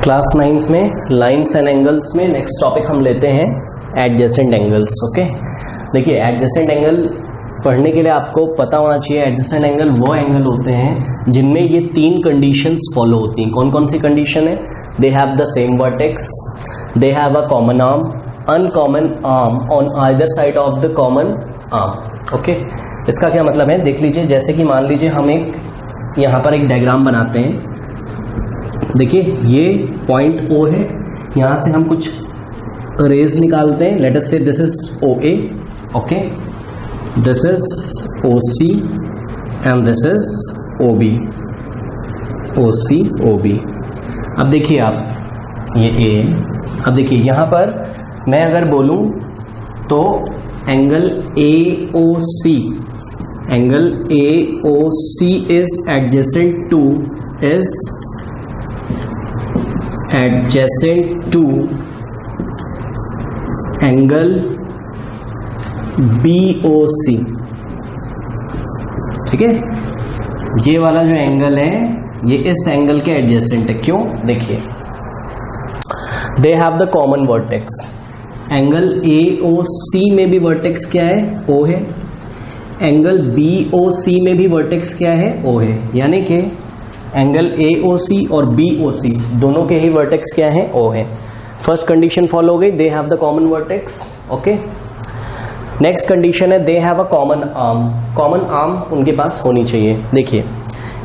Class 9th में lines and angles में next topic हम लेते हैं एडजेसेंट एंगल्स। ओके, देखिए एडजेसेंट एंगल पढ़ने के लिए आपको पता होना चाहिए एडजेसेंट एंगल वो एंगल होते हैं जिनमें ये तीन कंडीशंस फॉलो होती हैं। कौन कौन सी कंडीशन है? They have the same vertex, they have a common arm, uncommon arm on either side of the common arm. Okay, इसका क्या मतलब है देख लीजिए। जैसे कि मान लीजिए हम एक यहाँ पर एक डायग्राम बनाते हैं। देखिए ये पॉइंट O है, यहाँ से हम कुछ रेज निकालते हैं। लेट अस से this is OA, okay, this is OC and this is OB, OC OB। अब देखिए आप ये A। अब देखिए यहाँ पर मैं अगर बोलूँ तो angle AOC, angle AOC is adjacent to angle BOC। ठीक है, ये वाला जो एंगल है ये इस एंगल के एडजेसेंट है। क्यों? देखिए दे have the common vertex. Angle AOC में भी वर्टेक्स क्या है? O है। एंगल BOC में भी वर्टेक्स क्या है? O है। यानी कि एंगल AOC और BOC दोनों के ही वर्टेक्स क्या है? O है। फर्स्ट कंडीशन फॉलो हो गई, they have the common vertex. Okay, next condition है they have a common arm. Common arm उनके पास होनी चाहिए। देखिए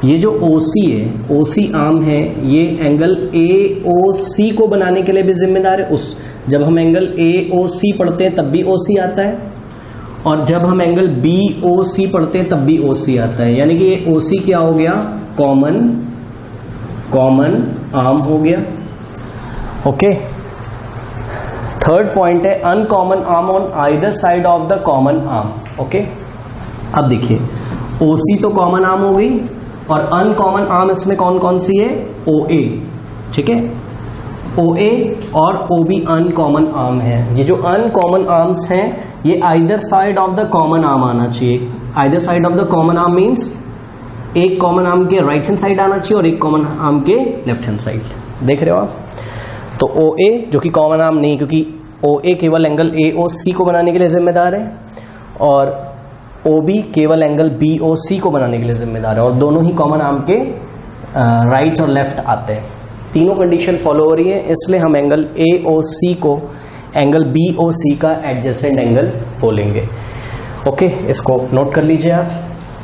ये जो OC है, OC आर्म है, ये एंगल AOC को बनाने के लिए भी जिम्मेदार है। जब हम एंगल AOC पढ़ते हैं तब भी OC आता है, और जब हम एंगल BOC पढ़ते हैं तब भी OC आता है। यानी कि ये OC क्या हो गया? कॉमन आर्म हो गया। ओके, थर्ड पॉइंट है uncommon arm on either side of the common arm. Okay, अब देखिए OC तो कॉमन आर्म हो गई, और अनकॉमन आर्म इसमें कौन कौन सी है? OA। ठीक है, OA और OB अनकॉमन आर्म है। ये जो अनकॉमन आर्म्स हैं ये either side of the common arm आना चाहिए। Either side of the common arm means एक कॉमन आर्म के राइट हैंड साइड आना चाहिए और एक कॉमन आर्म के लेफ्ट हैंड साइड। देख रहे हो आप? तो OA जो कि कॉमन आर्म नहीं, क्योंकि OA केवल एंगल AOC को बनाने के लिए जिम्मेदार है, और OB केवल एंगल BOC को बनाने के लिए जिम्मेदार है, और दोनों ही कॉमन आर्म के राइट और लेफ्ट आते हैं। तीनों कंडीशन फॉलो हो रही है, इसलिए हम एंगल AOC को एंगल BOC का एडजेसेंट एंगल बोलेंगे। ओके, इसको नोट कर लीजिए आप।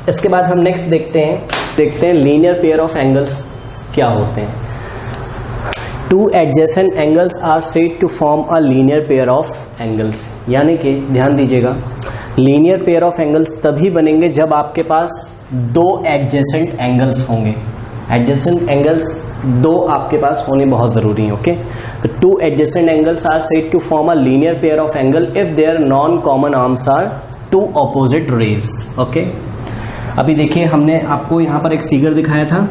इसके बाद हम नेक्स्ट देखते हैं लीनियर पेयर ऑफ एंगल्स क्या होते हैं। Two adjacent angles are said to form a linear pair of angles. यानी कि ध्यान दीजिएगा, लीनियर पेयर ऑफ एंगल्स तभी बनेंगे जब आपके पास दो एडजेसेंट एंगल्स होंगे। एडजेसेंट एंगल्स दो आपके पास होने बहुत जरूरी है। ओके, तो two adjacent angles are said to form a linear pair of angle if their non common arms are two opposite rays. Okay, अभी देखिए हमने आपको यहाँ पर एक फिगर दिखाया था,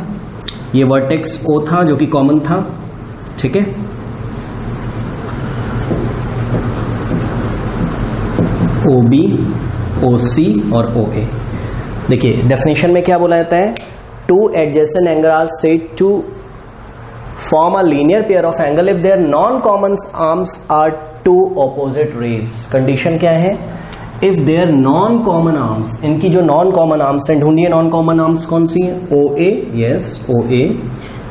ये वर्टेक्स O था जो कि कॉमन था। ठीक है, OB, OC और OA। देखिए डेफिनेशन में क्या बोला जाता है? Two adjacent angle are said to form a linear pair of angle if their non common arms are two opposite rays. Condition क्या है? If their non common arms, इनकी जो नॉन कॉमन आर्म्स हैं, ढूंढिए नॉन कॉमन आर्म्स कौन सी हैं? OA, yes OA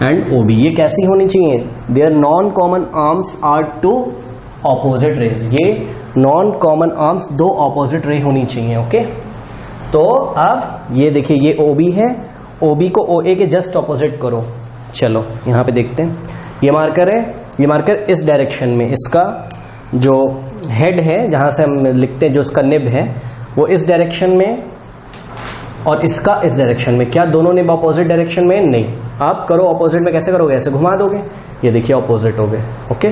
and OB। ये कैसी होनी चाहिए? Their non common arms are two opposite rays. ये नॉन कॉमन आर्म्स दो ऑपोजिट रे होनी चाहिए। ओके, तो अब ये देखिए ये OB है, OB को OA के जस्ट ऑपोजिट करो। चलो यहाँ पे देखते हैं, ये मार्कर है, ये मार्कर इस डायरेक्शन में, इसका जो हेड है जहां से हम लिखते हैं, जो इसका निब है वो इस डायरेक्शन में, और इसका इस डायरेक्शन में। क्या दोनों निब अपोजिट डायरेक्शन में? नहीं। आप करो अपोजिट में, कैसे करोगे? ऐसे घुमा दोगे, ये देखिए अपोजिट हो गए। ओके,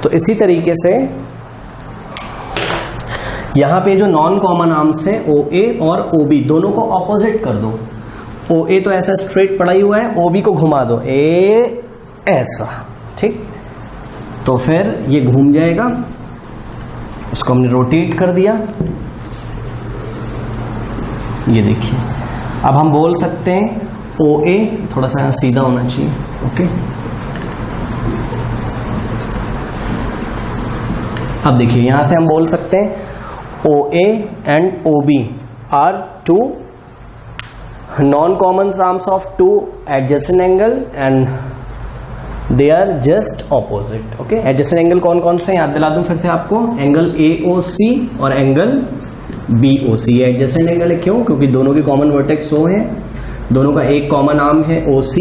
तो इसी तरीके से यहां पे जो नॉन कॉमन आर्म्स है OA और OB दोनों को अपोजिट कर दो। OA तो ऐसा स्ट्रेट पड़ा ही हुआ है, OB को घुमा दो ऐसा। ठीक, तो फिर ये घूम जाएगा, इसको हमने रोटेट कर दिया। ये देखिए, अब हम बोल सकते हैं OA थोड़ा सा सीधा होना चाहिए। ओके, अब देखिए यहां से हम बोल सकते हैं OA and OB are two non common arms of two adjacent angle and they are just opposite. Okay, adjacent angle कौन कौन से याद दिला दूं फिर से आपको, एंगल AOC और एंगल BOC। ये एडजेसेंट एंगल है क्यों, क्योंकि दोनों के कॉमन वर्टेक्स O है, दोनों का एक कॉमन आर्म है OC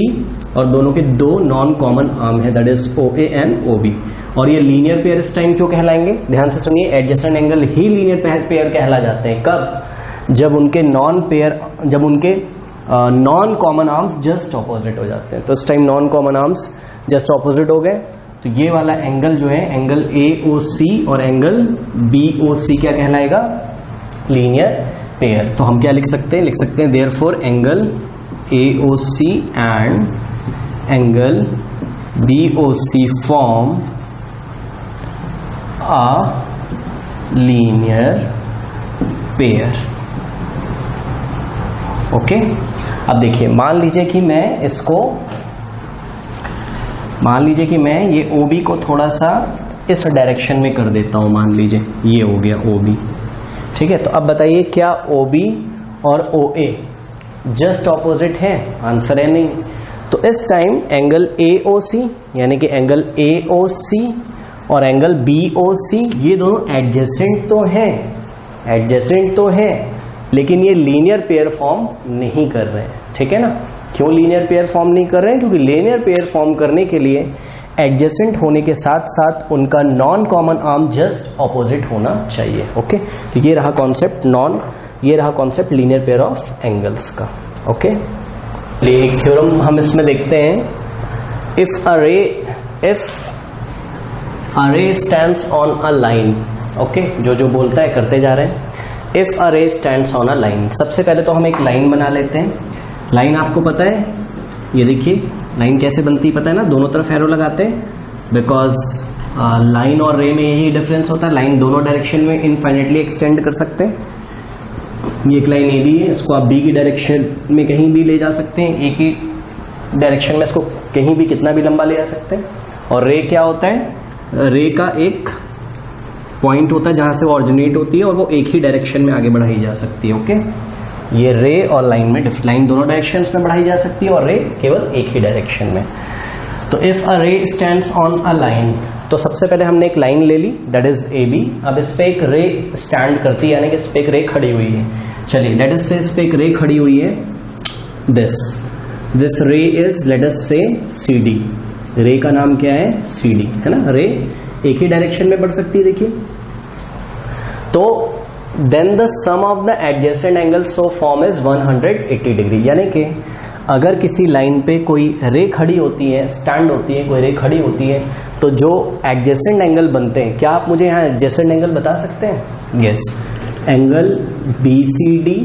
और दोनों के दो नॉन कॉमन आर्म है that is OA and OB। और ये लीनियर पेयर इस टाइम क्यों कहलाएंगे, ध्यान से सुनिए, एडजेसेंट एंगल ही लीनियर पेयर कहला जाते हैं कब, जब उनके non common arms just opposite हो जाते हैं। तो इस time non common arms just opposite हो गए, तो ये वाला एंगल जो है एंगल AOC और एंगल BOC क्या कहलाएगा, लीनियर पेयर। तो हम क्या लिख सकते हैं, therefore angle AOC and angle BOC form a linear pair। Okay, अब देखिए मान लीजिए कि मैं ये OB को थोड़ा सा इस डायरेक्शन में कर देता हूं, मान लीजिए ये हो गया OB, ठीक है। तो अब बताइए क्या OB और OA जस्ट ऑपोजिट है, आंसर है नहीं। तो इस टाइम एंगल AOC यानी कि एंगल AOC और एंगल BOC ये दोनों एडजेसेंट तो है, लेकिन ये लीनियर पेयर फॉर्म नहीं कर रहे हैं, ठीक है ना। क्यों लीनियर पेयर फॉर्म नहीं कर रहे हैं, क्योंकि लीनियर पेयर फॉर्म करने के लिए एडजेसेंट होने के साथ साथ उनका non common arm just opposite होना चाहिए। ओके, तो ये रहा concept linear pair of angles का। ओके, एक थ्योरम हम इसमें देखते हैं, if a ray stands on a line। Okay, जो बोलता है करते जा रहे हैं। If a ray stands on a line, सबसे पहले तो हम एक लाइन बना लेते हैं। लाइन आपको पता है, ये देखिए लाइन कैसे बनती है पता है ना, दोनों तरफ एरो लगाते हैं, बिकॉज लाइन और रे में यही डिफरेंस होता है, लाइन दोनों डायरेक्शन में इनफाइनेटली एक्सटेंड कर सकते हैं। ये एक लाइन AB है, इसको आप B की डायरेक्शन में कहीं भी ले जा सकते हैं, A की डायरेक्शन में इसको कहीं भी कितना भी लंबा ले जा सकते हैं। और रे क्या होता है, रे का एक पॉइंट होता है जहां से वो ऑरिजिनेट होती है और वो एक ही डायरेक्शन में आगे बढ़ाई जा सकती है। ओके, ये रे और लाइन में लाइन दोनों डायरेक्शंस में बढ़ाई जा सकती है और रे केवल एक ही डायरेक्शन में। तो इफ अ रे स्टैंड्स ऑन अ लाइन, तो सबसे पहले हमने एक लाइन ले ली दैट इज AB। अब इस पे एक रे स्टैंड करती है, यानी कि इस पे एक रे खड़ी हुई है। चलिए लेट अस से इस पे एक रे खड़ी हुई है, दिस रे इज लेट अस से CD। रे का नाम क्या है, CD है ना। रे एक ही डायरेक्शन में बढ़ सकती है, देखिए। तो then the sum of the adjacent angle so form is 180 degree. यानी कि अगर किसी लाइन पे कोई रे खड़ी होती है, स्टैंड होती है, कोई रे खड़ी होती है, तो जो एडजेसेंट एंगल बनते हैं, क्या आप मुझे यहाँ एडजेसेंट एंगल बता सकते हैं? Yes, angle BCD।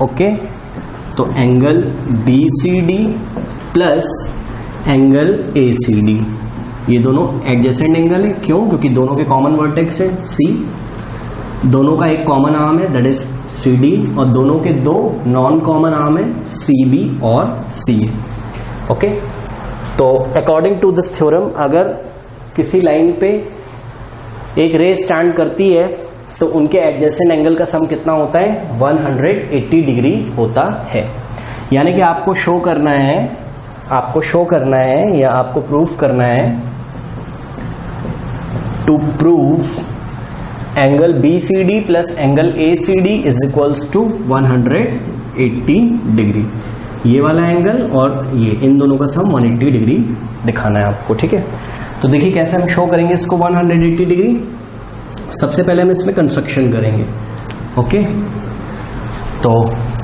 ओके, तो angle BCD plus angle ACD, ये दोनों एडजेसेंट एंगल है। क्यों? क्योंकि दोनों के कॉमन वर्टेक्स है C, दोनों का एक कॉमन आर्म है दैट इज CD, और दोनों के दो नॉन कॉमन आर्म है CB और CA। ओके, तो अकॉर्डिंग टू दिस थ्योरम, अगर किसी लाइन पे एक रे स्टैंड करती है तो उनके एडजेसेंट एंगल का सम कितना होता है, 180 डिग्री होता है। यानी कि आपको शो करना है या आपको प्रूफ करना है, to prove angle BCD plus angle ACD is equals to 180 degree. ये वाला एंगल और ये, इन दोनों का सम 180 डिग्री दिखाना है आपको, ठीक है। तो देखिए कैसे हम शो करेंगे इसको 180 डिग्री। सबसे पहले हम इसमें कंस्ट्रक्शन करेंगे। ओके, तो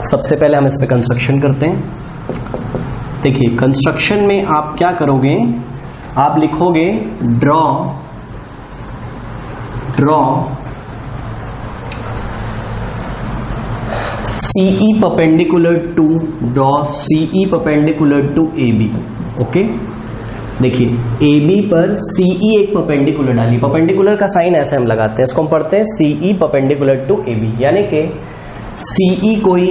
सबसे पहले हम इसमें कंस्ट्रक्शन करते हैं। देखिए कंस्ट्रक्शन में आप क्या करोगे, आप लिखोगे draw CE perpendicular to AB। Okay, देखिए AB पर CE एक परपेंडिकुलर डाली, परपेंडिकुलर का साइन ऐसे हम लगाते हैं, इसको हम पढ़ते हैं CE perpendicular to AB, यानी कि CE कोई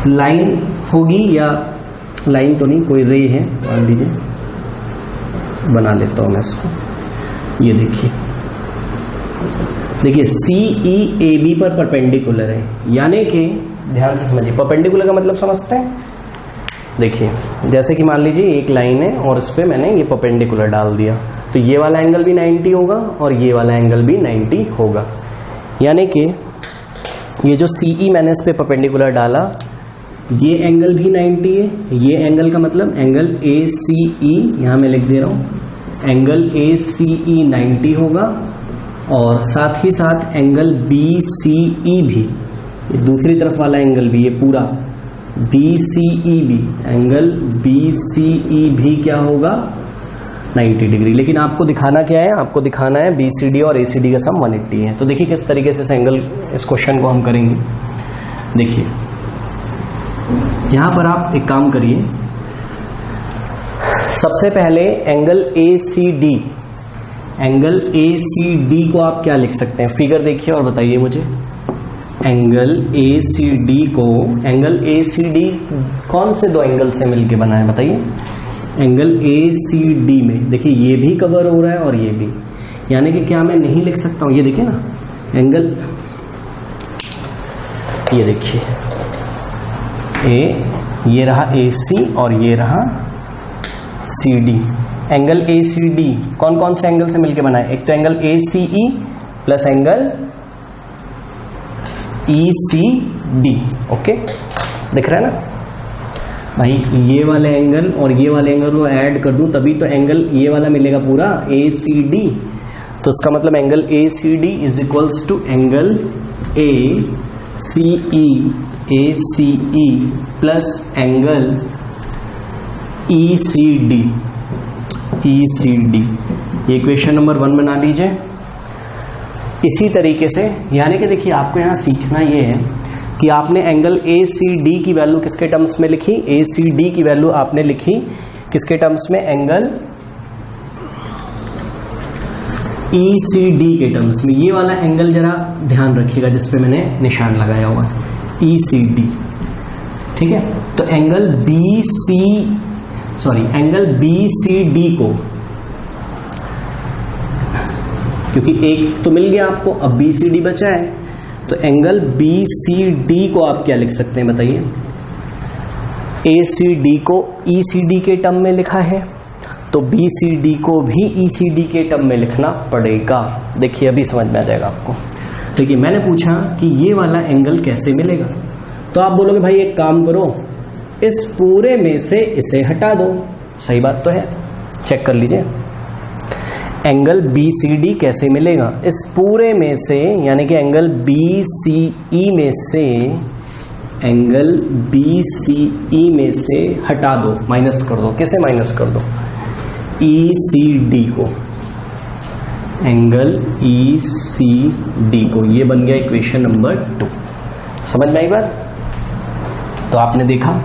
लाइन होगी, या लाइन तो नहीं, कोई रे है मान लीजिए, बना लेता हूँ मैं इसको। ये देखिए CEAB पर परपेंडिकुलर है, यानी कि ध्यान से समझिए, परपेंडिकुलर का मतलब समझते हैं। देखिए जैसे कि मान लीजिए एक लाइन है और इस पे मैंने ये परपेंडिकुलर डाल दिया, तो ये वाला एंगल भी 90 होगा और ये वाला एंगल भी 90 होगा, यानी कि ये जो CE मैंने इस पे परपेंडिकुलर डाला, ये एंगल भी 90 है। ये एंगल का मतलब एंगल ACE, यहाँ मैं लिख दे रहा हूँ, एंगल ACE 90 होगा और साथ ही साथ एंगल BCE भी, ये दूसरी तरफ वाला एंगल भी, ये पूरा BCE भी, एंगल BCE भी क्या होगा 90 डिग्री। लेकिन आपको दिखाना क्या है, आपको दिखाना है BCD और ACD का सम 180 है। तो देखिए किस तरीके से इस क्वेश्चन को हम करेंगे। देखिए यहां पर आप एक काम करिए, सबसे पहले एंगल ACD को आप क्या लिख सकते हैं, फिगर देखिए और बताइए मुझे। एंगल ACD कौन से दो एंगल से मिलके बना है बताइए। एंगल ACD में देखिए ये भी कवर हो रहा है और ये भी, यानी कि क्या मैं नहीं लिख सकता हूं, ये देखिए ना एंगल, ये देखिए ये रहा AC और ये रहा CD। एंगल ACD कौन कौन से एंगल से मिलके बना है, एक तो angle ACE plus angle ECD। Okay दिख रहा है ना भाई, ये वाले एंगल और ये वाले एंगल को ऐड कर दूं तभी तो एंगल ये वाला मिलेगा पूरा ACD। तो इसका मतलब angle ACD is equals to angle ACE plus angle ECD। ये इक्वेशन नंबर 1 बना लीजिए। इसी तरीके से, यानी कि देखिए आपको यहाँ सीखना ये है कि आपने एंगल ACD की वैल्यू किसके टर्म्स में लिखी, ACD की वैल्यू आपने लिखी किसके टर्म्स में, एंगल ECD के टर्म्स में। ये वाला एंगल जरा ध्यान रखिएगा जिस पे मैंने निशान लगाया हुआ है, ECD, ठीक है। तो एंगल BCD को, क्योंकि एक तो मिल गया आपको, अब BCD बचा है, तो एंगल BCD को आप क्या लिख सकते हैं बताइए। ACD को ECD के टर्म में लिखा है, तो BCD को भी ECD के टर्म में लिखना पड़ेगा। देखिए अभी समझ में आ जाएगा आपको। देखिए मैंने पूछा कि ये वाला एंगल कैसे मिलेगा, तो आप बोलोगे भाई एक काम करो, इस पूरे में से इसे हटा दो। सही बात तो है, चेक कर लीजिए। एंगल BCD कैसे मिलेगा, इस पूरे में से, यानी कि एंगल BCE में से, एंगल BCE में से हटा दो, माइनस कर दो। किसे माइनस कर दो, ECD को, एंगल ECD को। ये बन गया इक्वेशन नंबर 2। समझ में आई बात। तो आपने देखा,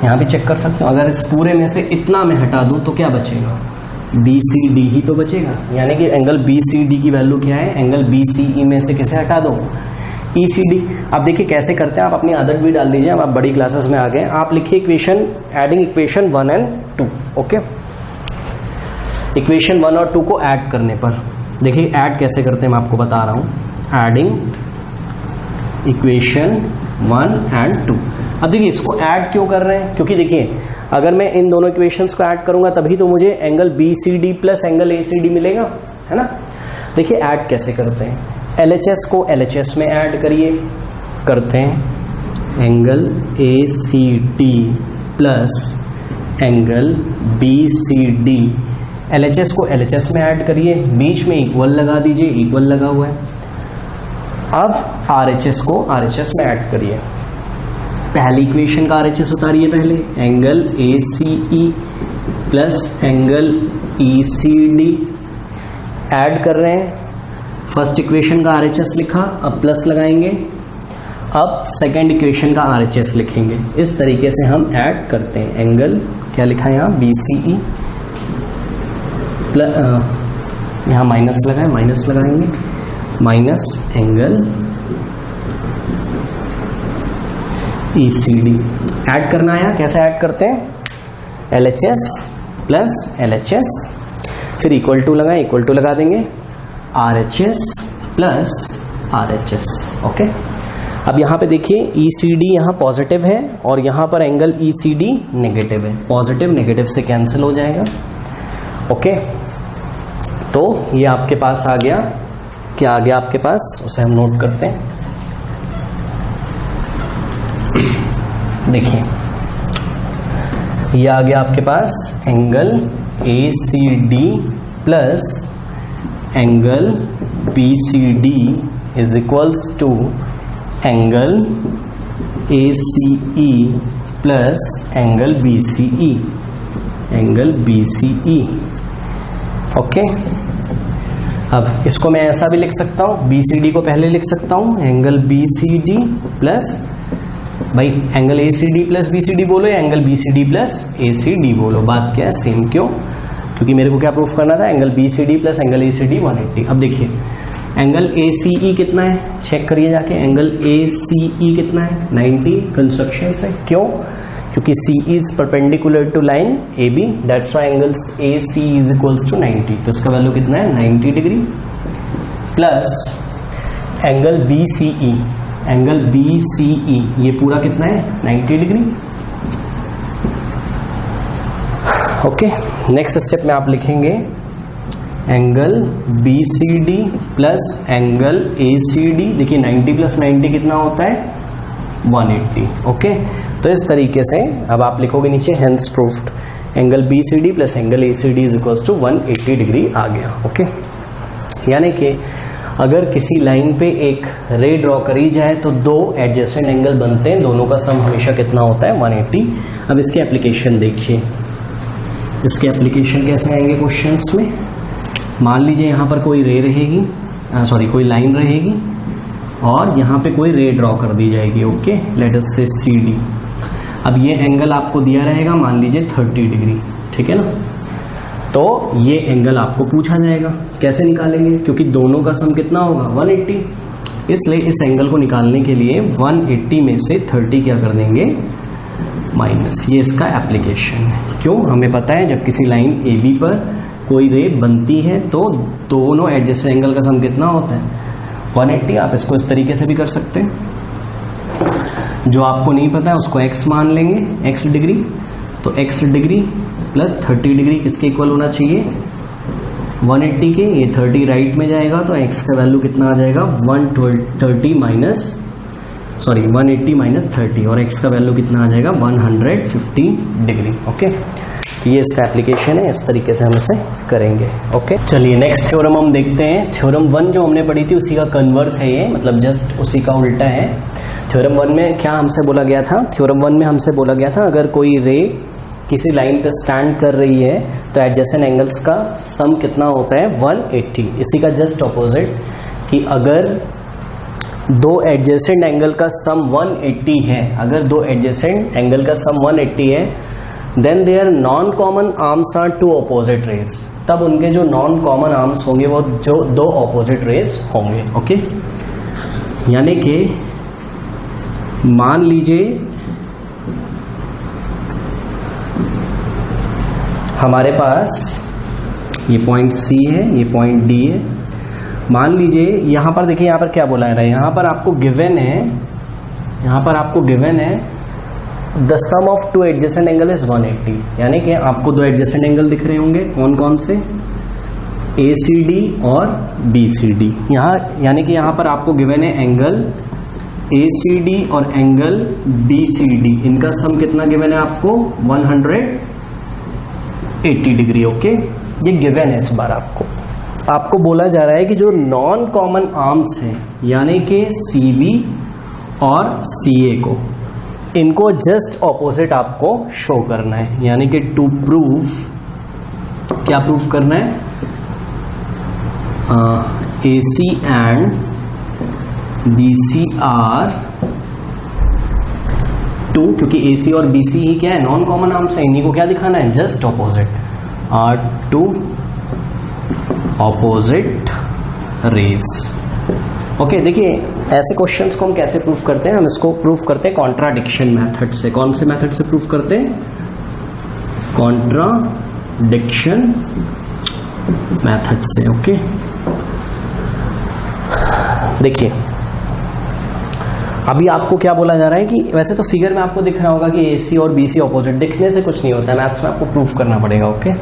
यहाँ भी चेक कर सकते हो, अगर इस पूरे में से इतना मैं हटा दूं तो क्या बचेगा, BCD ही तो बचेगा। यानी कि एंगल BCD की वैल्यू क्या है, एंगल BCE में से किसे हटा दो, ECD। अब देखिए कैसे करते हैं, आप अपनी आदत भी डाल दीजिए। अब आप बड़ी क्लासेस में आ गए, आप लिखिए इक्वेशन, एडिंग इक्वेशन 1 और 2। ओके, इक्वेशन 1 और 2 को ऐड करने पर देखिए ऐड कैसे करते हैं, मैं आपको बता रहा हूँ। Adding equation 1 and 2। अब देखिए इसको ऐड क्यों कर रहे हैं, क्योंकि देखिए अगर मैं इन दोनों इक्वेशंस को ऐड करूंगा तभी तो मुझे angle BCD plus angle ACD मिलेगा, है ना। देखिए ऐड कैसे करते हैं, LHS को LHS में ऐड करिए, करते हैं angle ACD plus angle BCD। LHS को LHS में ऐड करिए, बीच में इक्वल लगा दीजिए, इक्वल लगा हुआ है। अब RHS को RHS में ऐड करिए। पहली इक्वेशन का RHS उतारिए पहले, angle ACE plus angle ECD add कर रहे हैं। फर्स्ट इक्वेशन का RHS लिखा, अब प्लस लगाएंगे, अब सेकेंड इक्वेशन का RHS लिखेंगे। इस तरीके से हम ऐड करते हैं। एंगल क्या लिखा है यहाँ, BCE प्लस, यहाँ माइनस लगाए, माइनस लगाएंगे, माइनस एंगल ECD। ऐड करना आया, कैसे ऐड करते हैं, LHS प्लस LHS फिर इक्वल टू लगाएं, इक्वल टू लगा देंगे RHS प्लस RHS। ओके, अब यहाँ पे देखिए ECD यहाँ पॉजिटिव है और यहाँ पर एंगल ECD नेगेटिव है, पॉजिटिव नेगेटिव से कैंसिल हो जाएगा। ओके, तो ये आपके पास आ गया, क्या आ गया आपके पास, उसे हम नोट करते हैं। देखिए ये आ गया आपके पास angle ACD plus angle BCD is equals to angle ACE plus angle BCE, angle BCE। Okay, अब इसको मैं ऐसा भी लिख सकता हूँ, BCD को पहले लिख सकता हूँ एंगल BCD प्लस, भाई एंगल ACD प्लस BCD बोलो या एंगल BCD प्लस ACD बोलो, बात क्या है सेम। क्यों? क्योंकि मेरे को क्या प्रूफ करना था, angle BCD plus angle ACD 180। अब देखिए एंगल ACE कितना है, चेक करिए जाके, एंगल ACE कितना है 90 कंस्ट्रक्शन से। क्यों? क्योंकि CE is perpendicular to line AB, that's why angles AC is equals to 90। तो इसका वैल्यू कितना है 90 degree plus angle BCE, angle BCE ये पूरा कितना है 90 डिग्री। ओके, नेक्स्ट स्टेप में आप लिखेंगे angle BCD plus angle ACD। देखिए 90 प्लस 90 कितना होता है 180। ओके, तो इस तरीके से अब आप लिखोगे नीचे hence proved angle BCD plus angle ACD is equals to 180 degree आ गया। ओके, यानी कि अगर किसी लाइन पे एक रे ड्रॉ करी जाए तो दो एडजेसेंट एंगल बनते हैं, दोनों का सम हमेशा कितना होता है 180। अब इसके एप्लीकेशन देखिए, इसके एप्लीकेशन कैसे आएंगे क्वेश्चंस में। मान लीजिए यहाँ पर कोई रे रहेगी, कोई लाइन रहेगी और यहाँ पे कोई रे ड्रॉ कर दी जाएगी। ओके, लेट अस से CD। अब ये एंगल आपको दिया रहेगा मान लीजिए 30 डिग्री, ठीक है ना। तो ये एंगल आपको पूछा जाएगा, कैसे निकालेंगे, क्योंकि दोनों का सम कितना होगा 180, इसलिए इस एंगल को निकालने के लिए 180 में से 30 क्या कर देंगे माइनस। ये इसका एप्लीकेशन है। क्यों? हमें पता है जब किसी लाइन AB पर कोई रे बनती है तो दोनों एडजेसेंट एंगल का सम कितना होता है 180। आप इसको इस तरीके से भी कर सकते हैं, जो आपको नहीं पता है उसको x मान लेंगे, x डिग्री। तो x डिग्री प्लस 30 डिग्री किसके इक्वल होना चाहिए 180 के। ये 30 राइट में जाएगा तो x का वैल्यू कितना आ जाएगा 180 माइनस 30 और x का वैल्यू कितना आ जाएगा 150 डिग्री। ओके, तो ये इसका एप्लीकेशन है, इस तरीके से हम इसे करेंगे। ओके, चलिए नेक्स्ट थ्योरम हम देखते हैं। थ्योरम 1 जो हमने पढ़ी थी उसी का कन्वर्स है ये, मतलब जस्ट उसी का उल्टा है। थ्योरम 1 में क्या हमसे बोला गया था, थ्योरम 1 में हमसे बोला गया था अगर कोई रे किसी लाइन पे स्टैंड कर रही है तो एडजेसेंट एंगल्स का सम कितना होता है 180। इसी का जस्ट ऑपोजिट कि अगर दो एडजेसेंट एंगल का सम 180 है, अगर दो एडजेसेंट एंगल का सम 180 है, then their non common arms are two opposite rays. तब उनके जो नॉन कॉमन आर्म्स होंगे वो जो दो ऑपोजिट रेज होंगे। ओके, यानी कि मान लीजिए हमारे पास ये पॉइंट C है, ये पॉइंट D है। मान लीजिए यहाँ पर देखिए, यहाँ पर क्या बोला है, यहाँ पर आपको गिवन है, यहाँ पर आपको गिवन है the sum of two adjacent angle is 180। यानी कि आपको दो एडजेसेंट एंगल दिख रहे होंगे, कौन कौन से, ACD और BCD। यहाँ यानी कि यहाँ पर आपको गिवन है एंगल ACD और एंगल BCD, इनका सम कितना गिवन है आपको 180 डिग्री। ओके, ये गिवन है इस बार आपको बोला जा रहा है कि जो नॉन कॉमन आर्म्स हैं यानी कि CB और CA को, इनको जस्ट ऑपोजिट आपको शो करना है। यानी कि टू प्रूव, क्या प्रूव करना है, AC and BC are two, क्योंकि AC और BC ही क्या है नॉन कॉमन आर्म्स है, इन्हीं को क्या दिखाना है just opposite, are two opposite rays. Okay, देखिए ऐसे क्वेश्चंस को हम कैसे प्रूफ करते हैं, हम इसको प्रूफ करते हैं कॉन्ट्राडिक्शन मेथड से। कौन से मेथड से प्रूफ करते हैं, कॉन्ट्राडिक्शन मेथड से। ओके, देखिए अभी आपको क्या बोला जा रहा है कि वैसे तो फिगर में आपको दिख रहा होगा कि AC और BC ऑपोजिट, दिखने से कुछ नहीं होता है, मैथ्स में आपको प्रूफ करना पड़ेगा। ओके,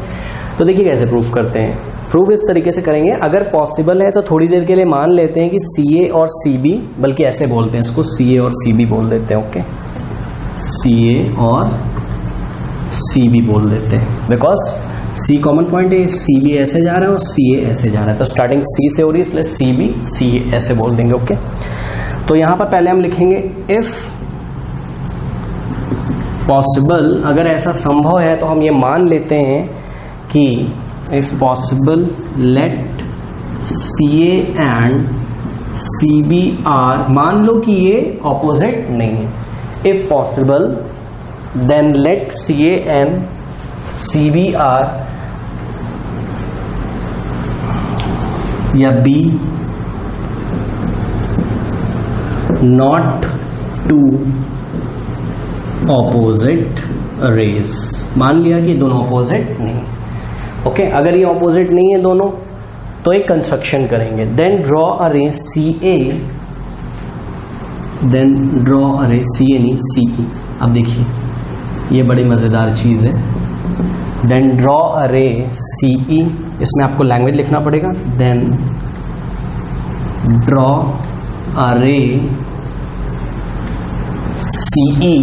तो देखिए कैसे प्रूफ करते हैं। प्रूफ इस तरीके से करेंगे, अगर पॉसिबल है तो थोड़ी देर के लिए मान लेते हैं कि CA और CB, बल्कि ऐसे बोलते हैं इसको, CA और CB बोल देते हैं। ओके, CA और CB बोल देते हैं, बिकॉज C कॉमन पॉइंट है, CB ऐसे जा रहा है और CA ऐसे जा रहा है, तो स्टार्टिंग C से हो रही है, इसलिए CB CA ऐसे बोल देंगे। ओके, तो यहां पर पहले हम लिखेंगे इफ पॉसिबल, अगर ऐसा संभव है तो हम ये मान लेते हैं कि if possible let CA and CB are, मान लो कि ये ऑपोजिट नहीं है, if possible then let CA and CB are या be not two opposite rays, मान लिया कि दोनों ऑपोजिट नहीं। ओके, अगर ये ऑपोजिट नहीं है दोनों तो एक कंस्ट्रक्शन करेंगे, देन ड्रॉ अ रे CA, देन ड्रॉ अ रे CA नहीं CE। अब देखिए ये बड़ी मजेदार चीज है, then draw a ray CE, इसमें आपको लैंग्वेज लिखना पड़ेगा, then draw a ray CE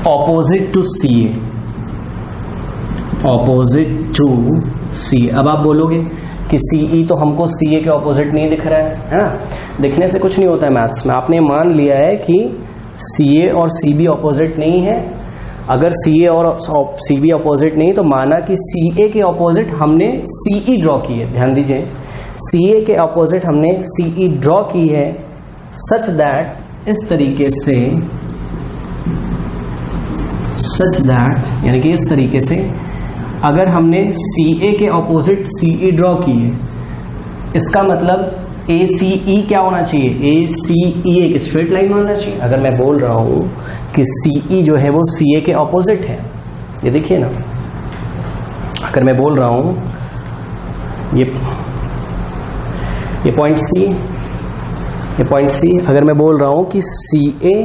opposite to CA, opposite to CA। अब आप बोलोगे कि CE तो हमको CA के ऑपोजिट नहीं दिख रहा है ना, दिखने से कुछ नहीं होता है मैथ्स में। आपने मान लिया है कि CA और CB ऑपोजिट नहीं है, अगर CA और CB ऑपोजिट नहीं तो माना कि CA के ऑपोजिट हमने CE ड्रॉ की है। ध्यान दीजिए, CA के ऑपोजिट हमने CE ड्रॉ की है, सच दैट, इस तरीके से, सच दैट यानी कि इस तरीके से अगर हमने CA के ऑपोजिट CE ड्रॉ की है, इसका मतलब ACE क्या होना चाहिए, ACE एक स्ट्रेट लाइन होना चाहिए। अगर मैं बोल रहा हूं कि CE जो है वो CA के ऑपोजिट है, ये देखिए ना, अगर मैं बोल रहा हूं ये पॉइंट C, ये पॉइंट C, अगर मैं बोल रहा हूं कि CA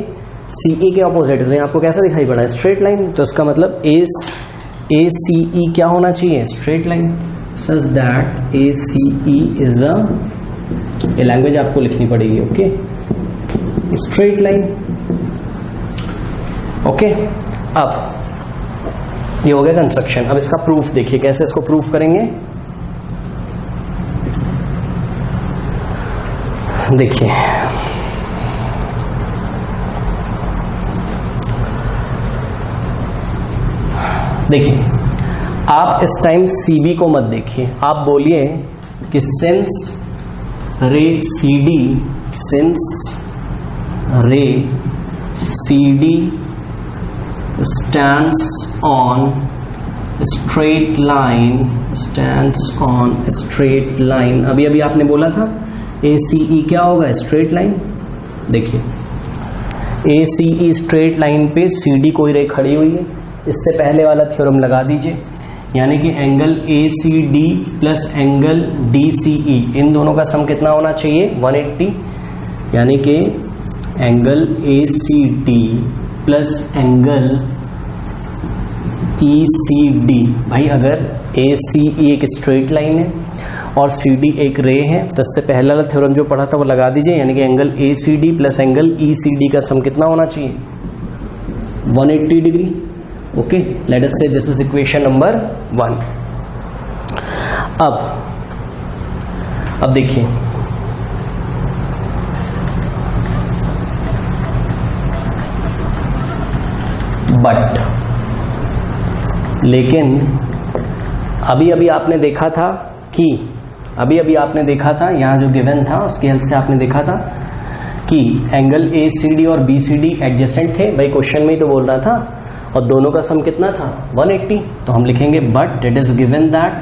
CE के ऑपोजिट है, तो आपको कैसा दिखाई पड़ा है, स्ट्रेट लाइन। तो इसका मतलब ACE क्या होना चाहिए, straight line, such that ACE is a, ये लैंग्वेज आपको लिखनी पड़ेगी। Okay, straight line. ओके, अब ये हो गया कंस्ट्रक्शन। अब इसका प्रूफ देखिए, कैसे इसको प्रूफ करेंगे। देखिए देखिए आप इस टाइम CB को मत देखिए, आप बोलिए कि सिंस रे CD, सिंस रे CD stands on straight line, stands on straight line। अभी अभी आपने बोला था ACE क्या होगा, स्ट्रेट लाइन। देखिए ACE स्ट्रेट लाइन पे CD कोई रे खड़ी हुई है, इससे पहले वाला थ्योरम लगा दीजिए, यानी कि angle ACD plus angle DCE, इन दोनों का सम कितना होना चाहिए, 180, यानी कि angle ACD plus angle ECD। भाई अगर ACE एक स्ट्रेट लाइन है और CD एक रे है, तो इससे पहला वाला थ्योरम जो पढ़ा था वो लगा दीजिए, यानी कि angle ACD plus angle ECD का सम कितना होना चाहिए, 180 डिग्री। ओके, लेट अस से दिस इज इक्वेशन नंबर 1। अब देखिए बट, लेकिन अभी अभी आपने देखा था कि यहाँ जो गिवन था उसकी हेल्प से आपने देखा था कि एंगल ACD और BCD एडजेसेंट थे। भाई क्वेश्चन में ही तो बोल रहा था, और दोनों का सम कितना था, 180। तो हम लिखेंगे but it is given that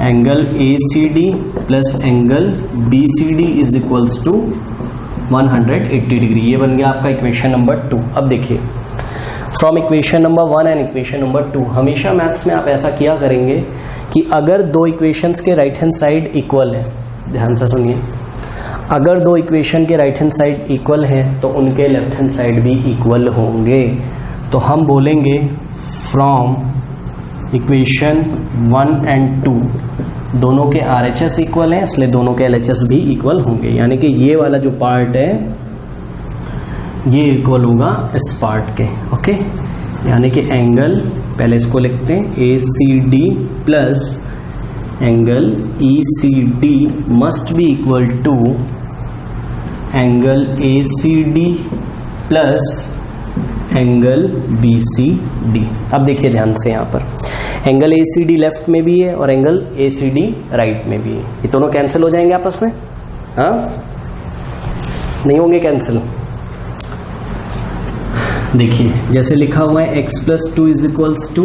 angle ACD plus angle BCD is equals to 180 degree. ये बन गया आपका इक्वेशन नंबर 2। अब देखिए from equation number 1 and equation number 2। हमेशा मैथ्स में आप ऐसा किया करेंगे कि अगर दो इक्वेशंस के राइट हैंड साइड इक्वल है, ध्यान से सुनिए, अगर दो इक्वेशन के राइट हैंड साइड इक्वल है तो उनके लेफ्ट हैंड साइड भी इक्वल होंगे। तो हम बोलेंगे फ्रॉम इक्वेशन 1 एंड 2 दोनों के RHS इक्वल हैं, इसलिए दोनों के LHS भी इक्वल होंगे। यानी कि ये वाला जो पार्ट है ये इक्वल होगा इस पार्ट के। ओके, यानी कि एंगल, पहले इसको लिखते हैं, ACD plus angle ECD must be equal to angle ACD plus angle BCD। अब देखिए ध्यान से, यहाँ पर एंगल ACD लेफ्ट में भी है और एंगल ACD राइट में भी है। ये दोनों कैंसिल हो जाएंगे आपस में, हाँ नहीं होंगे कैंसिल। देखिए जैसे लिखा हुआ है x plus 2 is equals to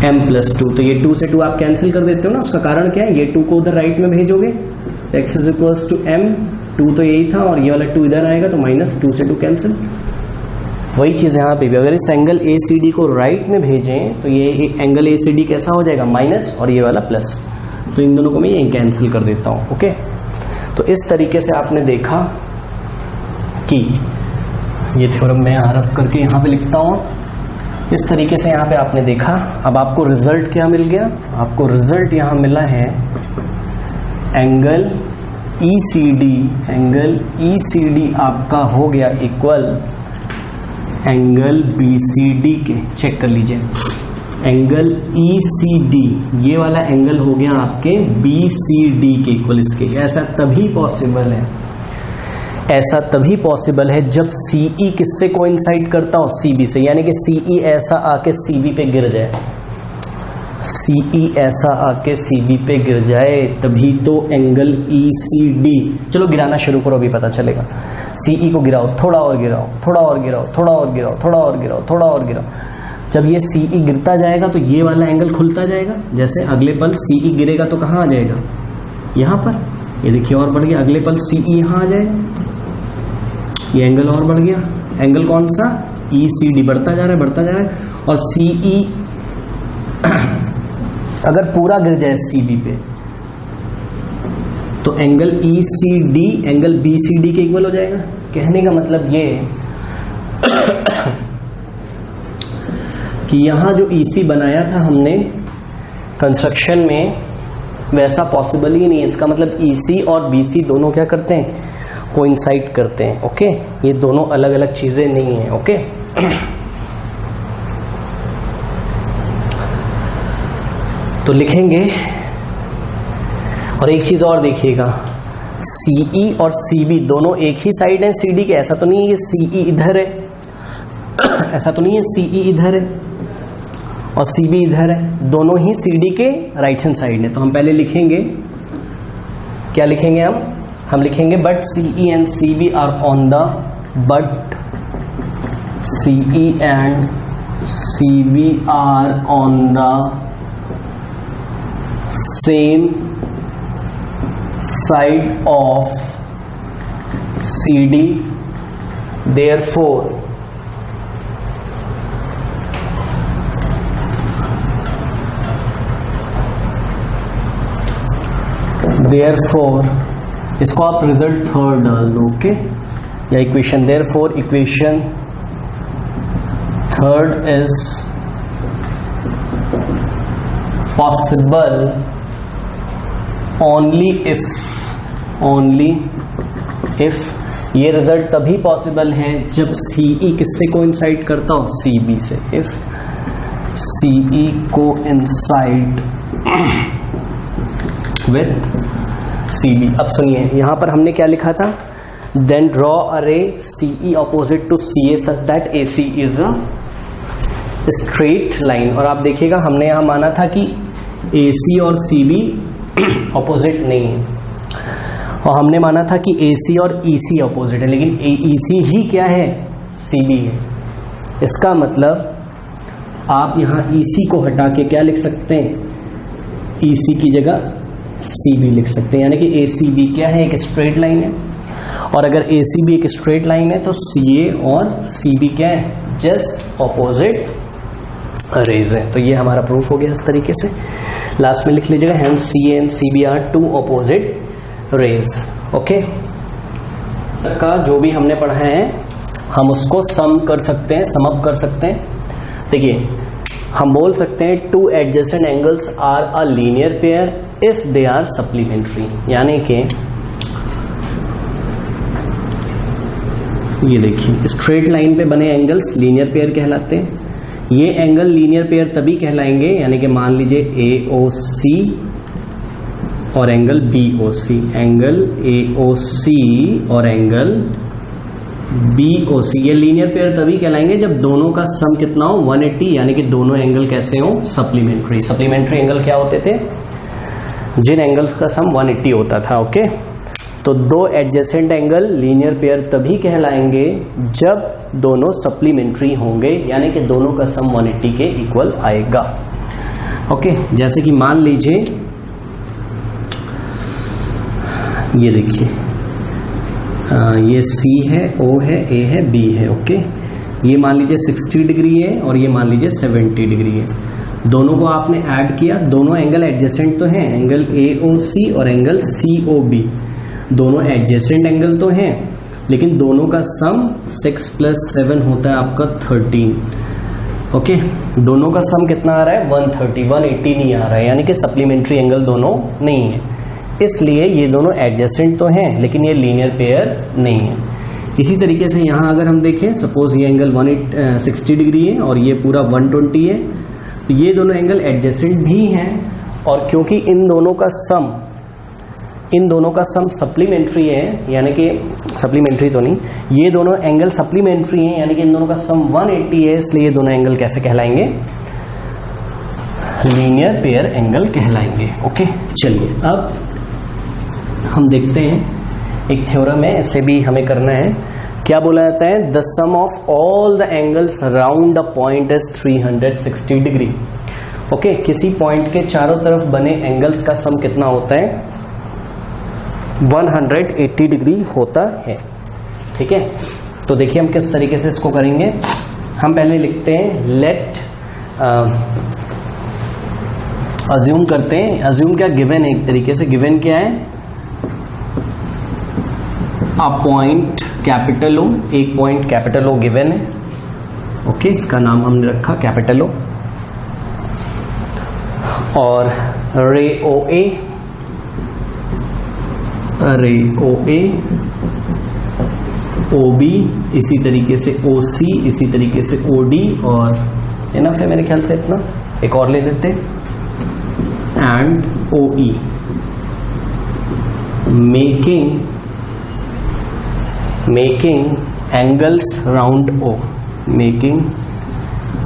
m plus 2, तो ये 2 से 2 आप कैंसिल कर देते हो ना। उसका कारण क्या है, ये 2 को उधर राइट में भेजोगे, x is equals to m, 2 तो यही था और ये वाला 2 इधर आएगा तो माइनस 2 से 2 कैंसिल। वही चीज़ यहाँ पे भी, अगर इस एंगल ACD को राइट में भेजें तो ये एंगल ACD कैसा हो जाएगा, माइनस, और ये वाला प्लस, तो इन दोनों को मैं यहीं कैंसिल कर देता हूँ। ओके, तो इस तरीके से आपने देखा कि ये थ्योरम मैं यहाँ रख करके यहाँ पे लिखता हूँ। इस तरीके से यहाँ पे आपने देखा। अब आपको रिजल्ट क्या मिल गया, आपको रिजल्ट यहाँ मिला है एंगल ECD आपका हो गया इक्वल एंगल BCD के। चेक कर लीजिए, एंगल ECD ये वाला एंगल हो गया आपके BCD के इक्वल इसके। ऐसा तभी पॉसिबल है, ऐसा तभी पॉसिबल है जब CE किससे कोइंसाइड करता हो, CB से। यानी कि CE ऐसा आके CB पे गिर जाए, CE ऐसा आके CB पे गिर जाए, तभी तो एंगल ECD। चलो गिराना शुरू करो, अभी पता चलेगा। CE को गिराओ, थोड़ा और गिराओ, थोड़ा और गिराओ, थोड़ा और गिराओ, थोड़ा और गिराओ, थोड़ा और गिराओ। जब ये CE गिरता जाएगा तो ये वाला एंगल खुलता जाएगा। जैसे अगले पल CE गिरेगा तो कहाँ आ जाएगा, यहाँ पर। ये देखिए और बढ़ गया, अगले पल CE यहाँ आ जाएगा, ये एंगल और बढ़ गया। एंगल कौन सा, ECD बढ़ता जा रहा है, बढ़ता जा रहा है। और CE अगर पूरा गिर जाए CB पे तो एंगल ECD एंगल BCD के इक्वल हो जाएगा। कहने का मतलब ये कि यहाँ जो EC बनाया था हमने कंस्ट्रक्शन में, वैसा पॉसिबल ही नहीं है। इसका मतलब EC और BC दोनों क्या करते हैं, कोइंसाइड करते हैं। ओके, ये दोनों अलग अलग चीजें नहीं हैं। ओके, तो लिखेंगे। और एक चीज और देखिएगा, CE और CB दोनों एक ही साइड है CD के। ऐसा तो नहीं है ये CE इधर है, ऐसा तो नहीं है CE इधर है और CB इधर है, दोनों ही CD के राइट हैंड साइड है। तो हम पहले लिखेंगे, क्या लिखेंगे हम लिखेंगे but CE and CB are on the, but CE and CB are on the same side of CD, therefore इसको आप रिजल्ट थर्ड डाल दो। ओके, या equation, therefore equation third is possible only if ये रिजल्ट तभी possible है जब CE किससे कोइंसाइड करता हो, CB से। If CE coincide with CB। अब सुनिए, यहां पर हमने क्या लिखा था, then draw a ray CE opposite to CA such that AC is a straight line. और आप देखिएगा हमने यहां माना था कि AC और CB ऑपोजिट नहीं है, और हमने माना था कि AC और EC ऑपोजिट है, लेकिन EC ही क्या है, CB है। इसका मतलब आप यहाँ EC को हटा के क्या लिख सकते हैं, EC की जगह CB लिख सकते हैं। यानी कि ACB क्या है, एक स्ट्रेट लाइन है। और अगर ACB एक स्ट्रेट लाइन है तो CA और CB क्या है, जस्ट ऑपोजिट रेज है। तो ये हमारा प्रूफ हो गया इस तरीके से। लास्ट में लिख लीजिएगा hence CA and CB are two opposite rays. Okay, का जो भी हमने पढ़ा है हम उसको सम कर सकते हैं, सम अप कर सकते हैं। देखिए हम बोल सकते हैं two adjacent angles are a linear pair if they are supplementary, यानी कि ये देखिए स्ट्रेट लाइन पे बने एंगल्स लीनियर पेयर कहलाते हैं। ये एंगल लीनियर पेयर तभी कहलाएंगे, यानी कि मान लीजिए AOC और एंगल BOC, एंगल AOC और एंगल BOC, ये लीनियर पेयर तभी कहलाएंगे जब दोनों का सम कितना हो 180, यानी कि दोनों एंगल कैसे हो, सप्लीमेंट्री। सप्लीमेंट्री एंगल क्या होते थे, जिन एंगल्स का सम 180 होता था। ओके, तो दो एडजेसेंट एंगल लीनियर पेयर तभी कहलाएंगे जब दोनों सप्लीमेंट्री होंगे, यानी कि दोनों का सम 180 के इक्वल आएगा। ओके, जैसे कि मान लीजिए ये देखिए ये C है, O है, A है, B है। ओके, ये मान लीजिए 60 डिग्री है और ये मान लीजिए 70 डिग्री है। दोनों को आपने ऐड किया, दोनों एंगल एडजेसेंट तो हैं, एंगल AOC और एंगल COB दोनों एडजेसेंट एंगल तो हैं, लेकिन दोनों का सम 6 + 7 होता है आपका 13। ओके, दोनों का सम कितना आ रहा है 130, 180 नहीं आ रहा है, यानी कि सप्लीमेंट्री एंगल दोनों नहीं है। इसलिए ये दोनों एडजेसेंट तो हैं लेकिन ये लीनियर पेयर नहीं है। इसी तरीके से यहाँ अगर हम देखें, सपोज ये एंगल 60 डिग्री है और ये पूरा 120 है, तो ये दोनों एंगल एडजेसेंट भी हैं, और क्योंकि इन दोनों का सम सप्लीमेंट्री है, यानी कि सप्लीमेंट्री तो नहीं, ये दोनों एंगल सप्लीमेंट्री हैं, यानी कि इन दोनों का सम 180 है, इसलिए ये दोनों एंगल कैसे कहलाएंगे, लीनियर पेयर एंगल कहलाएंगे। ओके, चलिए अब हम देखते हैं एक थ्योरम है, इसे भी हमें करना है। क्या बोला जाता है, the sum of all the angles round a point is 360 degree. Okay, किसी पॉइंट के चारों तरफ बने एंगल्स का सम कितना होता है, 180 डिग्री होता है। ठीक है, तो देखिए हम किस तरीके से इसको करेंगे। हम पहले लिखते हैं लेट, अज्यूम करते हैं, अज्यूम क्या, गिवन है, एक तरीके से गिवन क्या है, अ पॉइंट कैपिटल O, एक पॉइंट कैपिटल O गिवन है। ओके, इसका नाम हमने रखा कैपिटल O, और रे OA, रे OA, OB, इसी तरीके से OC, इसी तरीके से OD, और इनफ है मेरे ख्याल से इतना, एक और ले लेते, and OE, making angles round O, making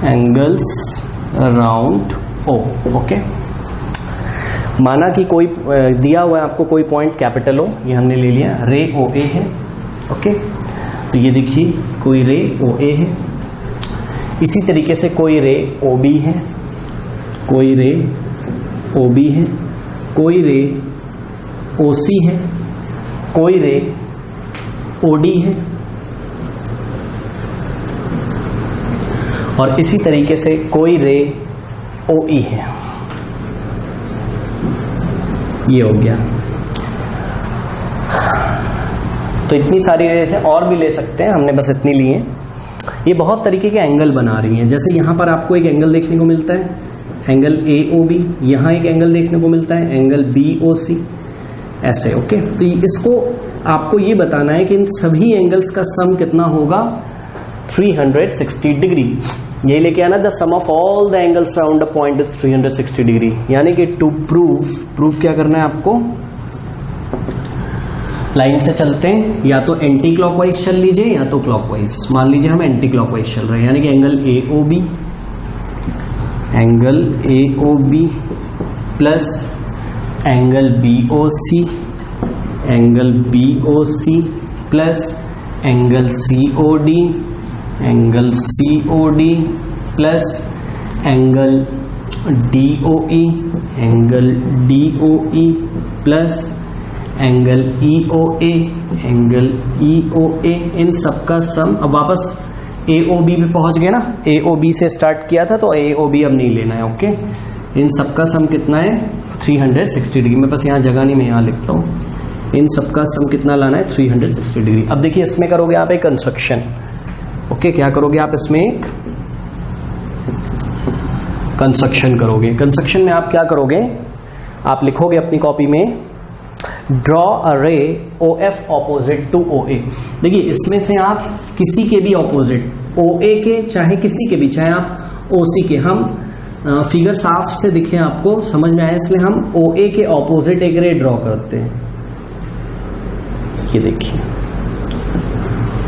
angles round O। Okay, माना कि कोई दिया हुआ है आपको कोई पॉइंट कैपिटल O, ये हमने ले लिया, रे OA है। ओके, तो ये देखिए कोई रे OA है, इसी तरीके से कोई रे OB है, कोई रे OB है, कोई रे OC है, कोई रे OD है, और इसी तरीके से कोई रे OE है। ये हो गया। तो इतनी सारी रेस है, और भी ले सकते हैं, हमने बस इतनी ली है। ये बहुत तरीके के एंगल बना रही हैं। जैसे यहाँ पर आपको एक एंगल देखने को मिलता है, एंगल AOB, यहाँ एक एंगल देखने को मिलता है, एंगल BOC, ऐसे। ओके, तो इसको आपको ये बताना है कि इन सभी एंगल्स का सम कितना होगा, 360 डिग्री। ये लेके आना, the sum of all the angles round a point is 360 degree, यानी कि टू प्रूफ क्या करना है आपको, लाइन से चलते हैं, या तो एंटी क्लॉकवाइज चल लीजिए या तो क्लॉकवाइज। मान लीजिए हम एंटी क्लॉकवाइज चल रहे हैं, यानी कि angle AOB plus angle BOC, angle BOC plus angle COD, angle COD plus angle DOE, angle DOE plus angle EOA, angle EOA, इन सबका सम। अब वापस AOB पे पहुंच गए ना, AOB से स्टार्ट किया था तो AOB अब नहीं लेना है। ओके, इन सबका सम कितना है 360 डिग्री। मेरे पास यहाँ जगह नहीं, मैं यहाँ लिखता हूँ। इन सबका सम कितना लाना है 360 डिग्री। अब देखिए इसमें करोगे आप एक कंस्ट्रक्शन। ओके, क्या करोगे आप इसमें एक कंस्ट्रक्शन करोगे। कंस्ट्रक्शन में आप क्या करोगे, आप लिखोगे अपनी कॉपी में draw a ray OF opposite to OA। देखिए इसमें से आप किसी के भी ऑपोजिट, OA के चाहे किसी के भी, चाहे आप OC के, हम फिगर साफ से दिखे आपको समझ में आए, इसलिए हम OA के ऑपोजिट एक रे ड्रॉ करते हैं। ये देखिए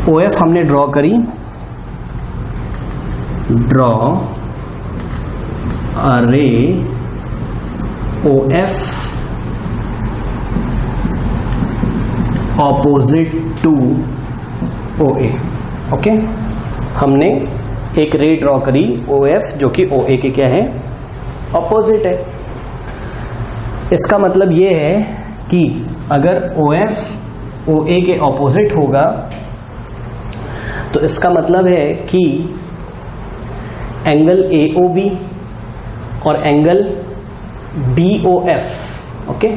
OF हमने ड्रॉ करी, draw a ray OF opposite to OA। Okay, हमने एक रे ड्रॉ करी OF जो कि OA के क्या है, ऑपोजिट है। इसका मतलब ये है कि अगर OF OA के ऑपोजिट होगा तो इसका मतलब है कि एंगल AOB और एंगल BOF, ओके,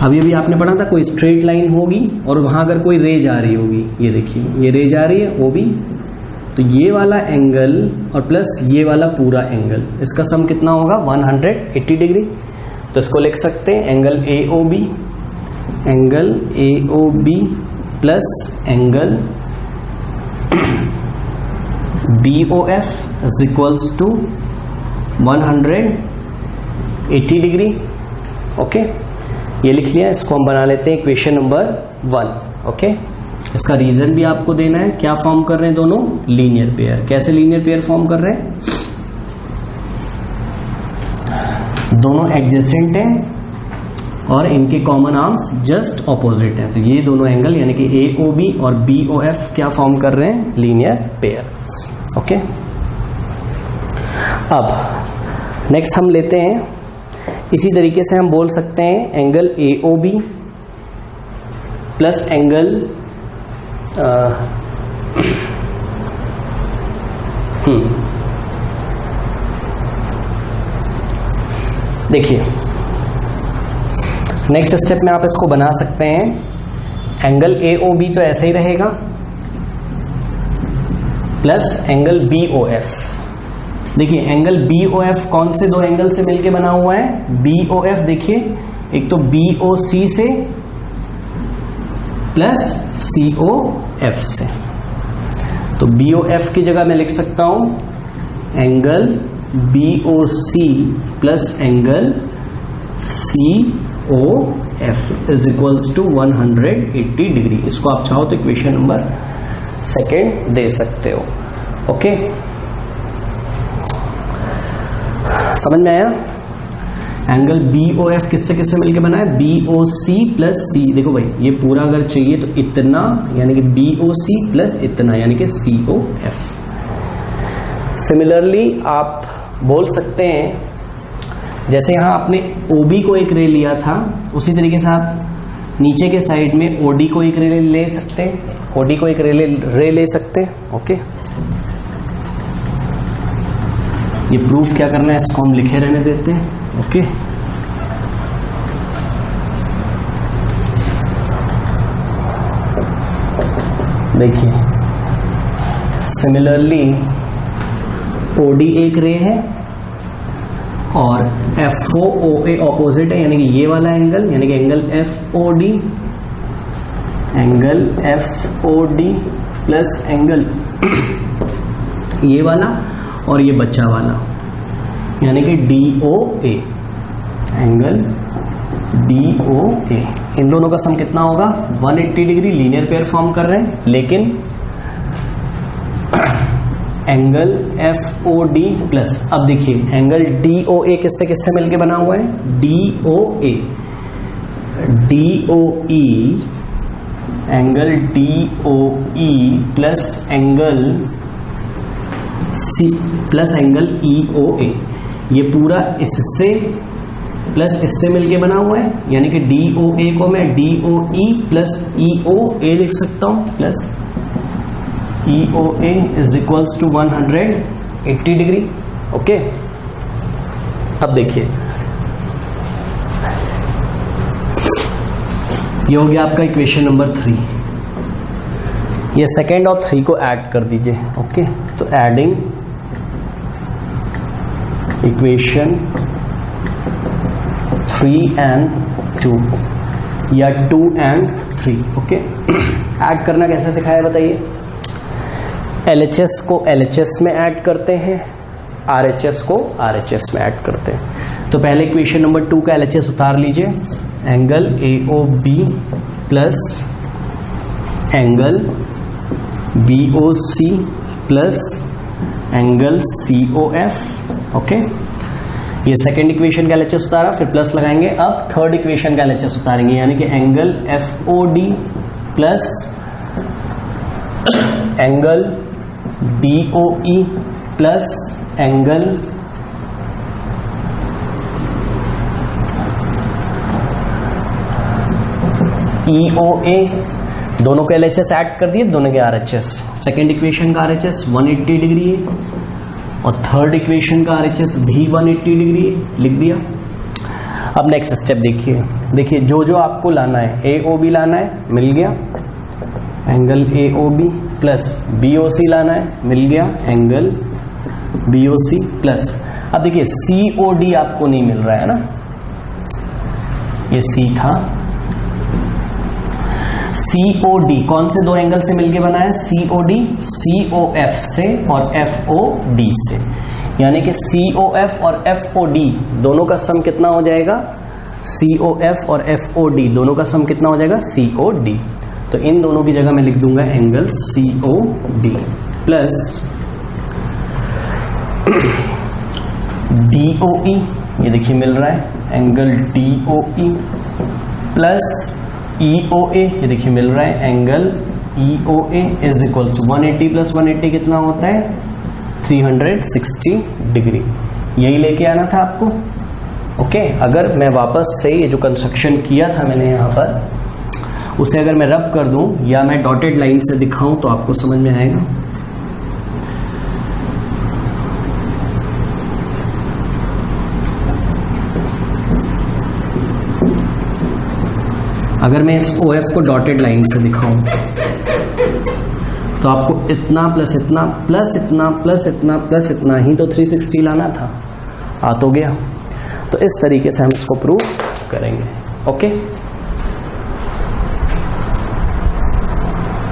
अभी आपने पढ़ा था कोई स्ट्रेट लाइन होगी और वहां अगर कोई रे जा रही होगी, ये देखिए ये रे जा रही है OB, तो ये वाला एंगल और प्लस ये वाला पूरा एंगल, इसका सम कितना होगा 180 डिग्री। तो इसको लिख सकते हैं angle AOB plus angle BOF is equals to 180 degree. Okay, ये लिख लिया। इसको हम बना लेते हैं इक्वेशन नंबर 1। ओके, इसका रीजन भी आपको देना है। क्या फॉर्म कर रहे हैं दोनों, लीनियर पेयर। कैसे लीनियर पेयर फॉर्म कर रहे हैं, दोनों एडजेसेंट हैं और इनके कॉमन आर्म्स जस्ट ऑपोजिट हैं। तो ये दोनों एंगल यानी कि AOB और BOF क्या फॉर्म कर रहे हैं, लीनियर पेयर। ओके, अब नेक्स्ट हम लेते हैं, इसी तरीके से हम बोल सकते हैं एंगल AOB प्लस एंगल देखिए नेक्स्ट स्टेप में आप इसको बना सकते हैं। एंगल AOB तो ऐसे ही रहेगा प्लस एंगल BOF। देखिए एंगल BOF कौन से दो एंगल से मिलके बना हुआ है, BOF देखिए एक तो BOC से प्लस COF से। तो BOF की जगह मैं लिख सकता हूं angle BOC plus angle COF is equals to 180 degree. इसको आप चाहो तो इक्वेशन नंबर 2 दे सकते हो। ओके, समझ में आया। एंगल BOF किससे किससे मिलके बना है, BOC प्लस C। देखो भाई ये पूरा अगर चाहिए तो इतना यानी कि BOC प्लस इतना यानी कि COF। सिमिलरली आप बोल सकते हैं जैसे यहां आपने OB को एक रे लिया था, उसी तरीके से आप नीचे के साइड में OD को एक रे ले सकते हैं, OD को एक रे ले सकते हैं। ओके, ये प्रूफ क्या करना है, इसको हम लिखे रहने देते हैं। ओके, देखिए सिमिलरली OD एक रे है और FOA ऑपोजिट है यानी कि ये वाला एंगल यानी कि एंगल FOD प्लस एंगल ये वाला और ये बच्चा वाला यानी कि DOA, एंगल DOA। इन दोनों का सम कितना होगा 180 डिग्री। लीनियर पेयर फॉर्म कर रहे हैं, लेकिन एंगल FOD प्लस, अब देखिए एंगल DOA किससे किससे मिलके बना हुआ है, DOE angle DOE plus angle C plus angle EOA। ये पूरा इससे प्लस इससे मिलके बना हुआ है, यानी कि DOA को मैं DOE प्लस EOA लिख सकता हूं, plus EOA is equals to 180 degree. Okay, अब देखिए ये हो गया आपका इक्वेशन नंबर 3। ये सेकेंड और 3 को ऐड कर दीजिए। ओके, तो एडिंग इक्वेशन 3 and 2 या 2 and 3। ओके, ऐड करना कैसे सिखाया बताइए। LHS को LHS में ऐड करते हैं, RHS को RHS में ऐड करते हैं। तो पहले इक्वेशन नंबर 2 का LHS उतार लीजिए, angle AOB plus angle BOC plus angle COF। Okay, ये सेकेंड इक्वेशन का LHS उतारा, फिर प्लस लगाएंगे। अब थर्ड इक्वेशन का LHS उतारेंगे, यानी कि angle FOD plus angle DOE plus angle EOA। दोनों के LHS ऐड कर दिए, दोनों के RHS। सेकेंड इक्वेशन का RHS 180 डिग्री है और थर्ड इक्वेशन का RHS भी 180 डिग्री है, लिख दिया। अब नेक्स्ट स्टेप देखिए जो जो आपको लाना है, AOB लाना है, मिल गया, एंगल AOB प्लस BOC लाना है, मिल गया, एंगल BOC प्लस। अब देखिए COD आपको नहीं मिल रहा है ना, ये C था। COD कौन से दो एंगल से मिलके बना है? COD COF से और FOD से, यानी कि COF और FOD दोनों का सम कितना हो जाएगा? COF और FOD दोनों का सम कितना हो जाएगा? COD। तो इन दोनों की जगह मैं लिख दूंगा एंगल COD प्लस DOE, ये देखिए मिल रहा है, एंगल DOE प्लस EOA, ये देखिए मिल रहा है, angle EOA is equal to 180 plus 180 कितना होता है? 360 डिग्री। यही लेके आना था आपको। ओके, अगर मैं वापस से ये जो कंस्ट्रक्शन किया था मैंने यहाँ पर, उसे अगर मैं रब कर दूं या मैं डॉटेड लाइन से दिखाऊं तो आपको समझ में आएगा। अगर मैं इस OF को डॉटेड लाइन से दिखाऊं तो आपको इतना प्लस इतना प्लस इतना प्लस इतना प्लस इतना ही तो 360 लाना था, आ तो गया। तो इस तरीके से हम इसको प्रूव करेंगे। ओके।